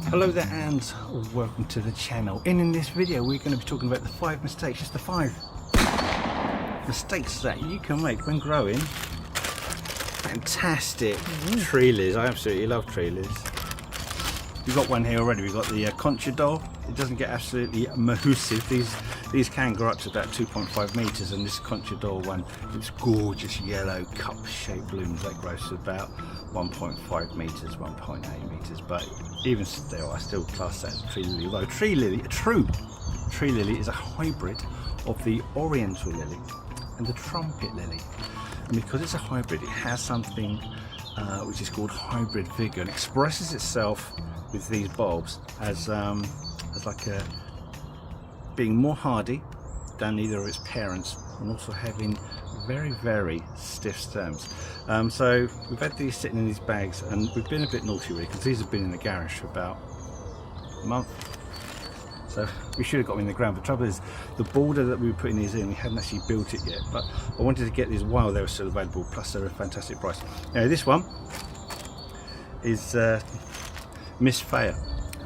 Hello there and welcome to the channel. In this video we're going to be talking about the 5 mistakes, just the 5 mistakes that you can make when growing fantastic tree lilies. I absolutely love tree lilies. We've got one here already. We've got the concha doll. It doesn't get absolutely massive. These can grow up to about 2.5 meters, and this concha doll one, it's gorgeous yellow cup shaped blooms that grows to about 1.5 meters, 1.8 meters. But even still, I still class that as a tree lily. Although a true tree lily is a hybrid of the oriental lily and the trumpet lily. And because it's a hybrid, it has something which is called hybrid vigor, and expresses itself with these bulbs as like a being more hardy than either of its parents, and also having very stiff stems. So we've had these sitting in these bags, and we've been a bit naughty really, because these have been in the garage for about a month. So we should have got them in the ground. But the trouble is, the border that we were putting these in, we hadn't actually built it yet. But I wanted to get these while they were still available, plus they're a fantastic price. Now this one is Miss Faya,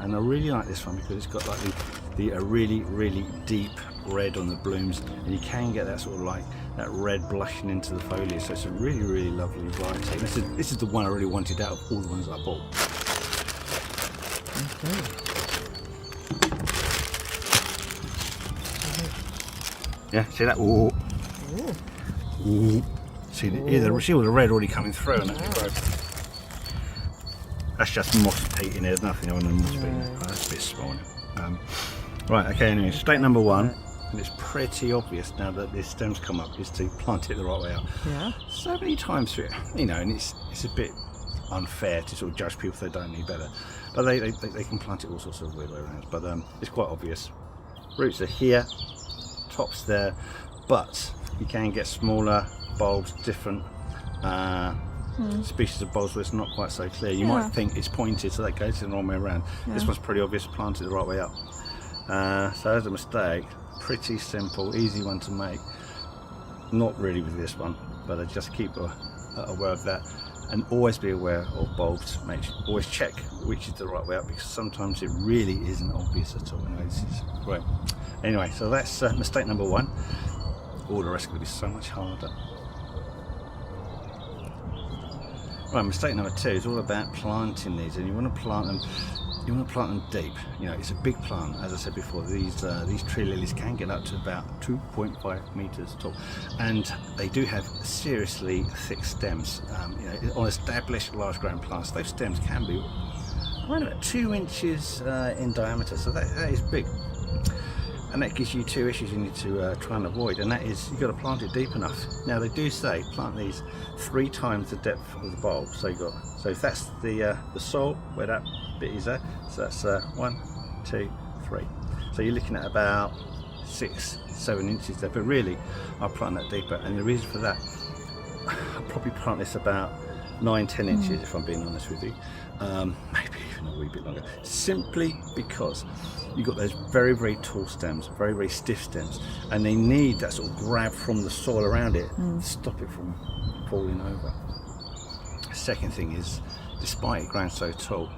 and I really like this one because it's got like the really deep red on the blooms, and you can get that sort of like that red blushing into the foliage. So it's a really lovely variety. This is the one I really wanted out of all the ones I bought. Okay. Yeah, see that? Ooh. Ooh. See all the red already coming through, and that's just moss peat in there. There's nothing on the moss peat. That's a bit small. Right, okay, anyway, mistake number 1, and it's pretty obvious now that the stems come up, is to plant it the right way out. Yeah. So many times through it, you know, and it's a bit unfair to sort of judge people if they don't know better. But they can plant it all sorts of weird way around. But it's quite obvious. Roots are here, tops there, but you can get smaller bulbs, different species of bulbs where it's not quite so clear. You might think it's pointed, so that goes the wrong way around. This one's pretty obvious, plant it the right way up. So as a mistake, pretty simple, easy one to make. Not really with this one, but I just keep aware of that, and always be aware of bulbs. Always check which is the right way up, because sometimes it really isn't obvious at all. Anyway, this is great. Anyway, so that's mistake number 1. All the rest could be so much harder. Right, mistake number 2 is all about planting these, and you want to plant them. You want to plant them deep. You know, it's a big plant. As I said before, these tree lilies can get up to about 2.5 meters tall, and they do have seriously thick stems. You know, on established large-grown plants, those stems can be around about 2 inches in diameter. So that is big, and that gives you 2 issues you need to try and avoid. And that is, you've got to plant it deep enough. Now they do say plant these 3 times the depth of the bulb. So if that's the soil where that bit is there, so that's 1, 2, 3. So you're looking at about 6-7 inches there. But really, I'll plant that deeper, and the reason for that, I'll probably plant this about 9-10 inches if I'm being honest with you. Maybe even a wee bit longer, simply because you've got those very tall stems, very stiff stems, and they need that sort of grab from the soil around it to stop it from falling over. The second thing is, despite it growing so tall,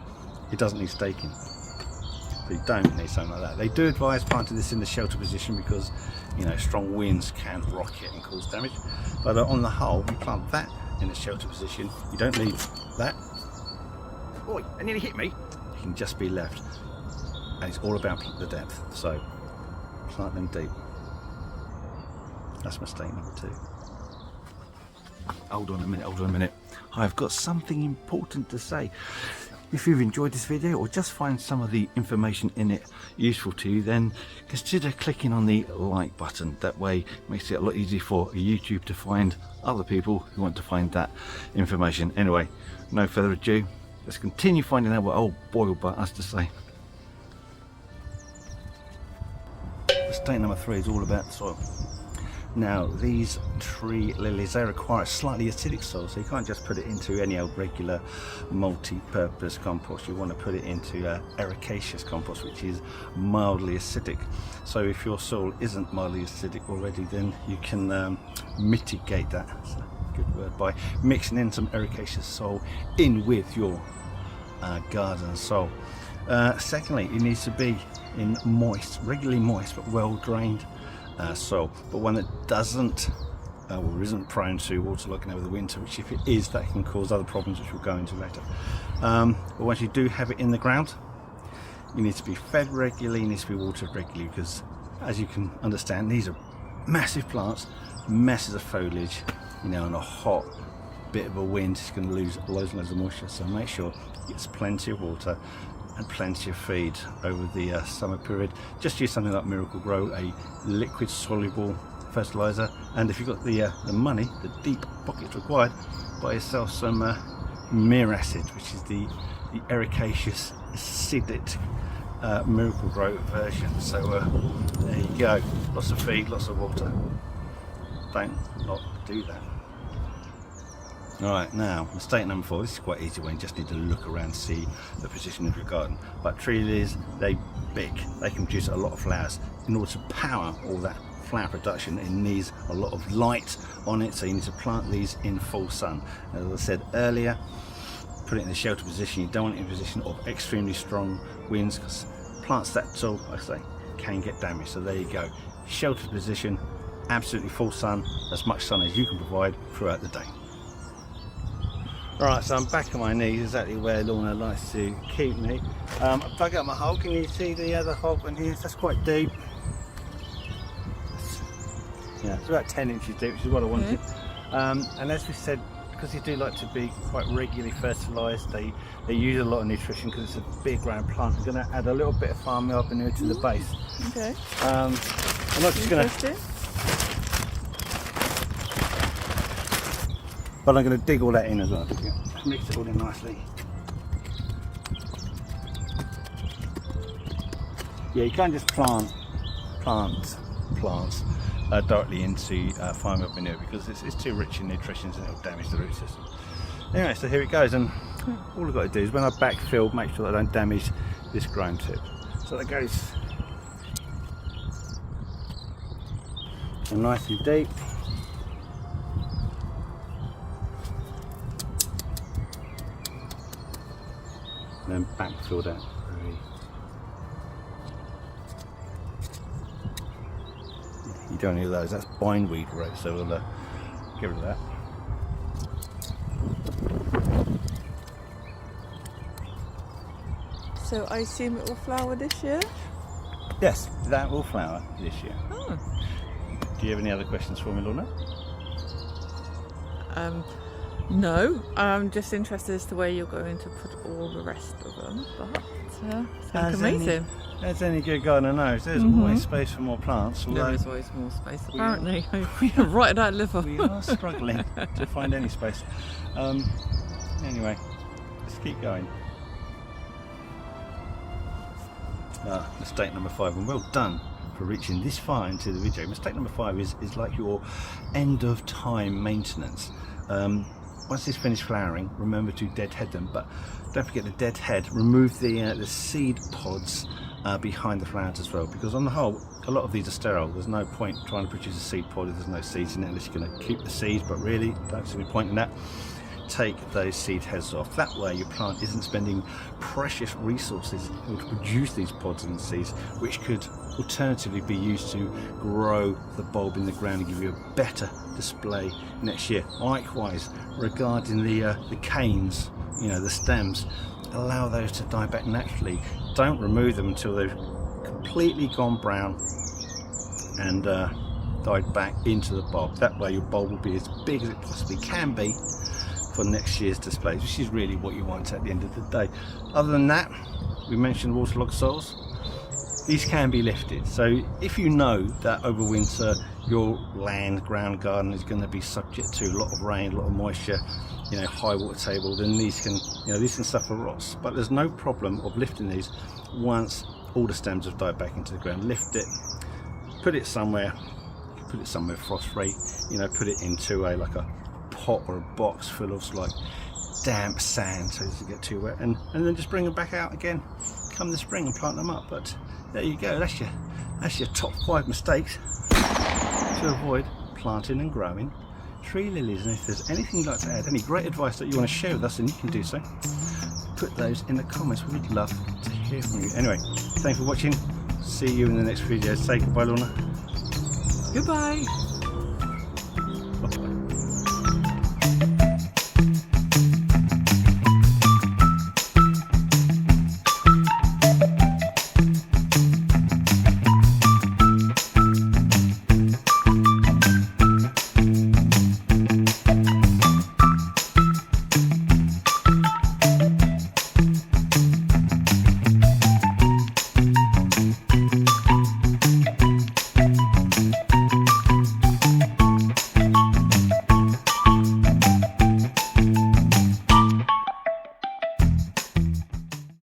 it doesn't need staking. So you don't need something like that. They do advise planting this in the shelter position because, you know, strong winds can rock it and cause damage. But on the whole, you plant that in the shelter position, you don't need that. Oh, it nearly hit me. You can just be left, and it's all about the depth. So plant them deep. That's mistake number 2. Hold on a minute. I've got something important to say. If you've enjoyed this video, or just find some of the information in it useful to you, then consider clicking on the like button. That way it makes it a lot easier for YouTube to find other people who want to find that information. Anyway, no further ado, let's continue finding out what old Boyle Butt has to say. Mistake number 3 is all about the soil. Now, these tree lilies, they require a slightly acidic soil, so you can't just put it into any old regular multi-purpose compost. You want to put it into ericaceous compost, which is mildly acidic. So if your soil isn't mildly acidic already, then you can mitigate that. That's a good word, by mixing in some ericaceous soil in with your garden soil. Secondly, it needs to be in moist, regularly moist but well drained soil, but one that doesn't or isn't prone to waterlogging over the winter, which if it is, that can cause other problems which we'll go into later. But once you do have it in the ground, you need to be fed regularly, you need to be watered regularly, because as you can understand, these are massive plants, masses of foliage, you know, and a hot bit of a wind is going to lose loads and loads of moisture. So make sure it gets plenty of water and plenty of feed over the summer period. Just use something like Miracle Grow, a liquid soluble fertilizer, and if you've got the money, the deep pockets required, buy yourself some mere acid, which is the ericaceous acidic Miracle Grow version. So there you go, lots of feed, lots of water. Don't not do that. Alright, now mistake number 4. This is quite easy when you just need to look around and see the position of your garden. But tree lilies, they're big, they can produce a lot of flowers. In order to power all that flower production, it needs a lot of light on it, so you need to plant these in full sun. As I said earlier, put it in a shelter position. You don't want it in a position of extremely strong winds, because plants that tall, like I say, can get damaged. So there you go, sheltered position, absolutely full sun, as much sun as you can provide throughout the day. Alright, so I'm back on my knees, exactly where Lorna likes to keep me. I've dug out my hole. Can you see the other hole in here? That's quite deep. Yeah, it's about 10 inches deep, which is what I wanted. And as we said, because they do like to be quite regularly fertilised, they use a lot of nutrition because it's a big round plant. I'm going to add a little bit of farmyard manure to the base. Okay. I'm not just going to... But I'm going to dig all that in as well. Mix it all in nicely. Yeah, you can't just plant plants directly into farmyard manure, because it's too rich in nutrition and it'll damage the root system. Anyway, so here it goes, and all I've got to do is when I backfill, make sure that I don't damage this grime tip. So that goes nice and deep. And then backfill that. You don't need those, that's bindweed rate, so we'll get rid of that. So I assume it will flower this year? Yes, that will flower this year. Oh. Do you have any other questions for me, Lorna? No, I'm just interested as to where you're going to put all the rest of them, but it's amazing. As any good gardener knows, there's always space for more plants. There is always more space, apparently. Right at that level. We are struggling to find any space. Anyway, let's keep going. Mistake number 5, and well done for reaching this far into the video. Mistake number 5 is like your end of time maintenance. Once it's finished flowering, remember to deadhead them, but don't forget to deadhead. Remove the seed pods behind the flowers as well, because on the whole, a lot of these are sterile. There's no point trying to produce a seed pod if there's no seeds in it, unless you're going to keep the seeds, but really, don't see any point in that. Take those seed heads off. That way your plant isn't spending precious resources to produce these pods and seeds, which could alternatively be used to grow the bulb in the ground and give you a better display next year. Likewise, regarding the canes, you know, the stems, allow those to die back naturally. Don't remove them until they've completely gone brown and died back into the bulb. That way your bulb will be as big as it possibly can be for next year's displays, which is really what you want at the end of the day. Other than that, we mentioned waterlogged soils. These can be lifted. So if you know that over winter your ground garden is going to be subject to a lot of rain, a lot of moisture, you know, high water table, then these can suffer rot. But there's no problem of lifting these once all the stems have died back into the ground. Lift it, put it somewhere frost free, you know, put it into a pot or a box full of like damp sand so it doesn't get too wet, and then just bring them back out again come the spring and plant them up. But there you go, that's your top 5 mistakes to avoid planting and growing tree lilies. And if there's anything you'd like to add, any great advice that you want to share with us, then you can do so. Put those in the comments, we'd love to hear hear from you. Anyway, thanks for watching. See you in the next video. Say goodbye, Lorna. Goodbye.